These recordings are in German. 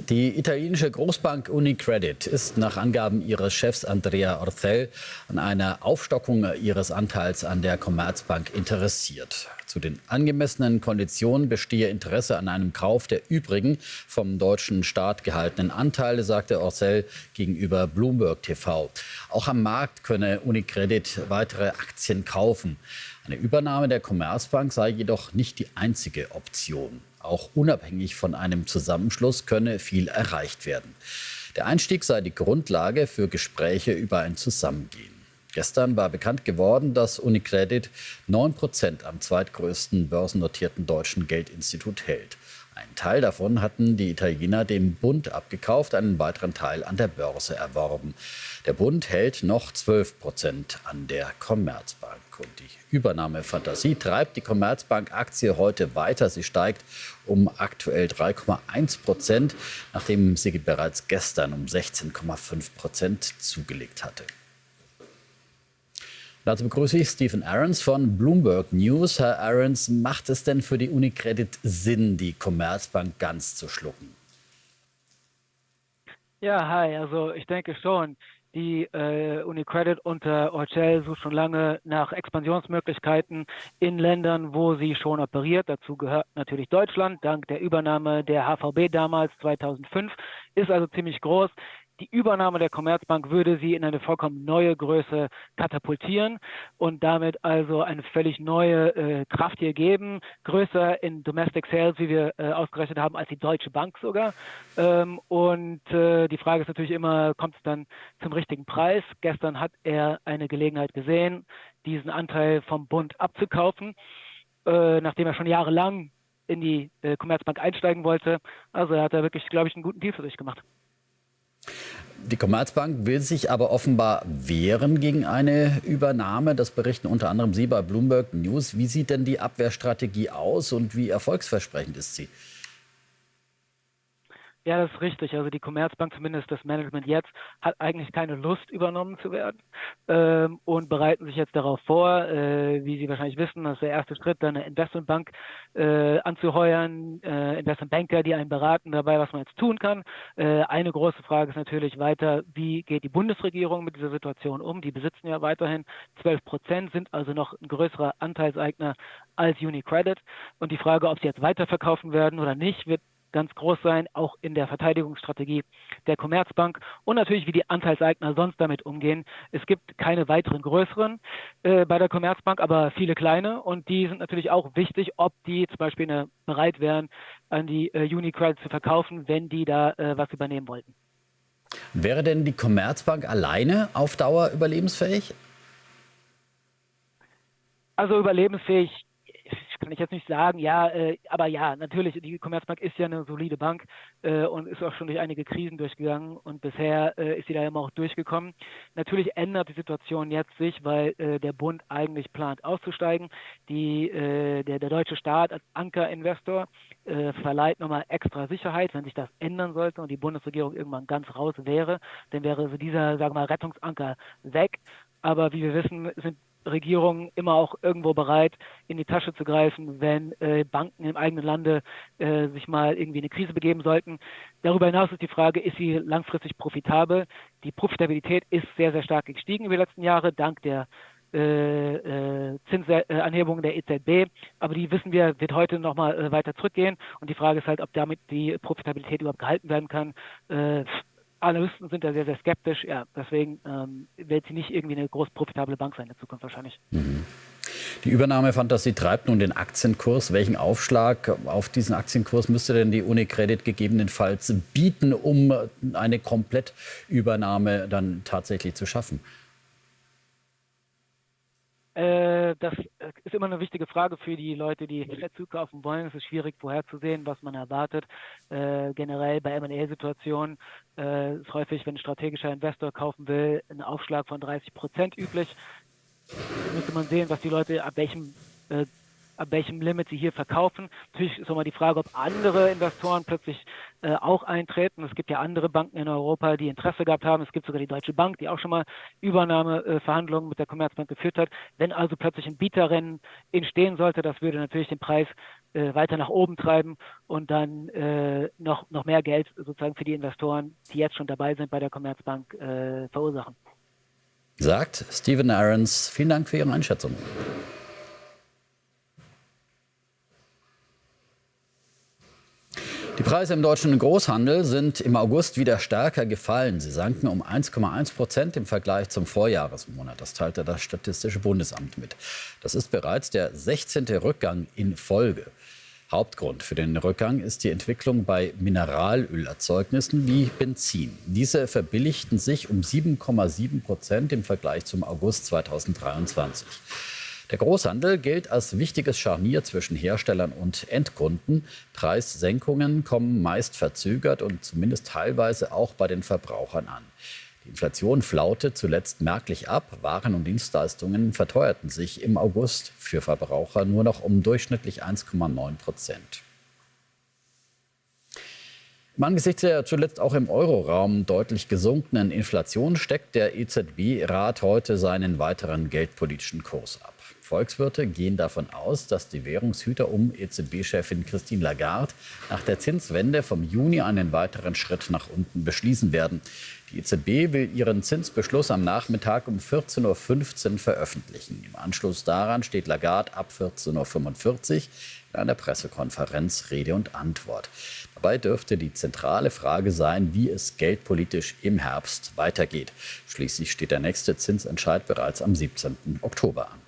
Die italienische Großbank UniCredit ist nach Angaben ihres Chefs Andrea Orcel an einer Aufstockung ihres Anteils an der Commerzbank interessiert. Zu den angemessenen Konditionen bestehe Interesse an einem Kauf der übrigen vom deutschen Staat gehaltenen Anteile, sagte Orcel gegenüber Bloomberg TV. Auch am Markt könne UniCredit weitere Aktien kaufen. Eine Übernahme der Commerzbank sei jedoch nicht die einzige Option. Auch unabhängig von einem Zusammenschluss könne viel erreicht werden. Der Einstieg sei die Grundlage für Gespräche über ein Zusammengehen. Gestern war bekannt geworden, dass UniCredit 9% am zweitgrößten börsennotierten deutschen Geldinstitut hält. Einen Teil davon hatten die Italiener dem Bund abgekauft, einen weiteren Teil an der Börse erworben. Der Bund hält noch 12% an der Commerzbank. Und die Übernahmefantasie treibt die Commerzbank-Aktie heute weiter. Sie steigt um aktuell 3,1%, nachdem sie bereits gestern um 16,5% zugelegt hatte. Dazu begrüße ich Stephen Ahrens von Bloomberg News. Herr Ahrens, macht es denn für die UniCredit Sinn, die Commerzbank ganz zu schlucken? Ja, hi, also ich denke schon. Die UniCredit unter Orcel sucht schon lange nach Expansionsmöglichkeiten in Ländern, wo sie schon operiert. Dazu gehört natürlich Deutschland, dank der Übernahme der HVB damals 2005, ist also ziemlich groß. Die Übernahme der Commerzbank würde sie in eine vollkommen neue Größe katapultieren und damit also eine völlig neue Kraft hier geben. Größer in Domestic Sales, wie wir ausgerechnet haben, als die Deutsche Bank sogar. Die Frage ist natürlich immer, kommt es dann zum richtigen Preis? Gestern hat er eine Gelegenheit gesehen, diesen Anteil vom Bund abzukaufen, nachdem er schon jahrelang in die Commerzbank einsteigen wollte. Also er hat da wirklich, glaube ich, einen guten Deal für sich gemacht. Die Commerzbank will sich aber offenbar wehren gegen eine Übernahme. Das berichten unter anderem Sie bei Bloomberg News. Wie sieht denn die Abwehrstrategie aus und wie erfolgsversprechend ist sie? Ja, das ist richtig. Also die Commerzbank, zumindest das Management jetzt, hat eigentlich keine Lust, übernommen zu werden und bereiten sich jetzt darauf vor, wie Sie wahrscheinlich wissen, das ist der erste Schritt, dann eine Investmentbank anzuheuern, Investmentbanker, die einen beraten dabei, was man jetzt tun kann. Eine große Frage ist natürlich weiter, wie geht die Bundesregierung mit dieser Situation um? Die besitzen ja weiterhin 12%, sind also noch ein größerer Anteilseigner als UniCredit. Und die Frage, ob sie jetzt weiterverkaufen werden oder nicht, wird ganz groß sein, auch in der Verteidigungsstrategie der Commerzbank und natürlich, wie die Anteilseigner sonst damit umgehen. Es gibt keine weiteren größeren bei der Commerzbank, aber viele kleine und die sind natürlich auch wichtig, ob die zum Beispiel bereit wären, an die UniCredit zu verkaufen, wenn die da was übernehmen wollten. Wäre denn die Commerzbank alleine auf Dauer überlebensfähig? Also überlebensfähig kann ich jetzt nicht sagen, ja, aber ja, natürlich, die Commerzbank ist ja eine solide Bank und ist auch schon durch einige Krisen durchgegangen und bisher ist sie da immer auch durchgekommen. Natürlich ändert die Situation jetzt sich, weil der Bund eigentlich plant auszusteigen. Der deutsche Staat als Ankerinvestor verleiht nochmal extra Sicherheit, wenn sich das ändern sollte und die Bundesregierung irgendwann ganz raus wäre, dann wäre so dieser, sagen wir mal, Rettungsanker weg. Aber wie wir wissen, sind Regierungen immer auch irgendwo bereit, in die Tasche zu greifen, wenn Banken im eigenen Lande sich mal irgendwie in eine Krise begeben sollten. Darüber hinaus ist die Frage, ist sie langfristig profitabel? Die Profitabilität ist sehr, sehr stark gestiegen über die letzten Jahre, dank der Zinsanhebungen der EZB. Aber die, wissen wir, wird heute nochmal weiter zurückgehen. Und die Frage ist halt, ob damit die Profitabilität überhaupt gehalten werden kann. Analysten sind da sehr, sehr skeptisch. Ja, deswegen wird sie nicht irgendwie eine groß profitable Bank sein in der Zukunft wahrscheinlich. Die Übernahmefantasie treibt nun den Aktienkurs. Welchen Aufschlag auf diesen Aktienkurs müsste denn die UniCredit gegebenenfalls bieten, um eine Komplettübernahme dann tatsächlich zu schaffen? Das ist immer eine wichtige Frage für die Leute, die zukaufen wollen. Es ist schwierig vorherzusehen, was man erwartet. Generell bei M&A-Situationen ist häufig, wenn ein strategischer Investor kaufen will, ein Aufschlag von 30% üblich. Da müsste man sehen, was die Leute ab welchem ab welchem Limit sie hier verkaufen. Natürlich ist auch mal die Frage, ob andere Investoren plötzlich auch eintreten. Es gibt ja andere Banken in Europa, die Interesse gehabt haben. Es gibt sogar die Deutsche Bank, die auch schon mal Übernahmeverhandlungen mit der Commerzbank geführt hat. Wenn also plötzlich ein Bieterrennen entstehen sollte, das würde natürlich den Preis weiter nach oben treiben und dann noch mehr Geld sozusagen für die Investoren, die jetzt schon dabei sind bei der Commerzbank, verursachen. Sagt Stephen Aarons. Vielen Dank für Ihre Einschätzung. Die Preise im deutschen Großhandel sind im August wieder stärker gefallen. Sie sanken um 1,1% im Vergleich zum Vorjahresmonat. Das teilte das Statistische Bundesamt mit. Das ist bereits der 16. Rückgang in Folge. Hauptgrund für den Rückgang ist die Entwicklung bei Mineralölerzeugnissen wie Benzin. Diese verbilligten sich um 7,7% im Vergleich zum August 2023. Der Großhandel gilt als wichtiges Scharnier zwischen Herstellern und Endkunden. Preissenkungen kommen meist verzögert und zumindest teilweise auch bei den Verbrauchern an. Die Inflation flaute zuletzt merklich ab. Waren und Dienstleistungen verteuerten sich im August für Verbraucher nur noch um durchschnittlich 1,9%. Angesichts der zuletzt auch im Euroraum deutlich gesunkenen Inflation steckt der EZB-Rat heute seinen weiteren geldpolitischen Kurs ab. Volkswirte gehen davon aus, dass die Währungshüter um EZB-Chefin Christine Lagarde nach der Zinswende vom Juni einen weiteren Schritt nach unten beschließen werden. Die EZB will ihren Zinsbeschluss am Nachmittag um 14:15 Uhr veröffentlichen. Im Anschluss daran steht Lagarde ab 14:45 Uhr in einer Pressekonferenz Rede und Antwort. Dabei dürfte die zentrale Frage sein, wie es geldpolitisch im Herbst weitergeht. Schließlich steht der nächste Zinsentscheid bereits am 17. Oktober an.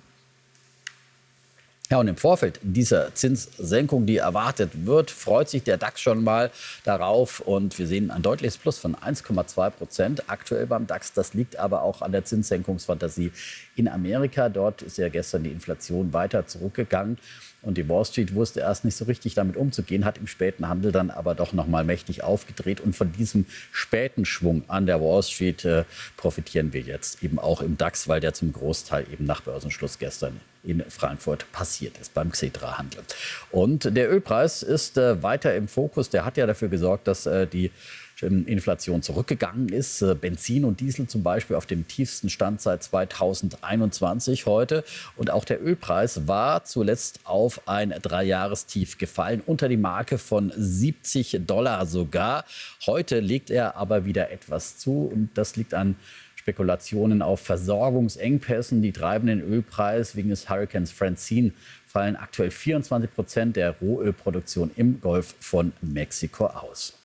Ja, und im Vorfeld dieser Zinssenkung, die erwartet wird, freut sich der DAX schon mal darauf. Und wir sehen ein deutliches Plus von 1,2% aktuell beim DAX. Das liegt aber auch an der Zinssenkungsfantasie in Amerika. Dort ist ja gestern die Inflation weiter zurückgegangen. Und die Wall Street wusste erst nicht so richtig damit umzugehen, hat im späten Handel dann aber doch noch mal mächtig aufgedreht. Und von diesem späten Schwung an der Wall Street profitieren wir jetzt eben auch im DAX, weil der zum Großteil eben nach Börsenschluss gestern in Frankfurt passiert ist beim Xetra-Handel. Und der Ölpreis ist weiter im Fokus. Der hat ja dafür gesorgt, dass die Inflation zurückgegangen ist. Benzin und Diesel zum Beispiel auf dem tiefsten Stand seit 2021 heute. Und auch der Ölpreis war zuletzt auf ein Dreijahrestief gefallen, unter die Marke von $70 sogar. Heute legt er aber wieder etwas zu und das liegt an Spekulationen auf Versorgungsengpässen. Die treiben den Ölpreis. Wegen des Hurrikans Francine fallen aktuell 24% der Rohölproduktion im Golf von Mexiko aus.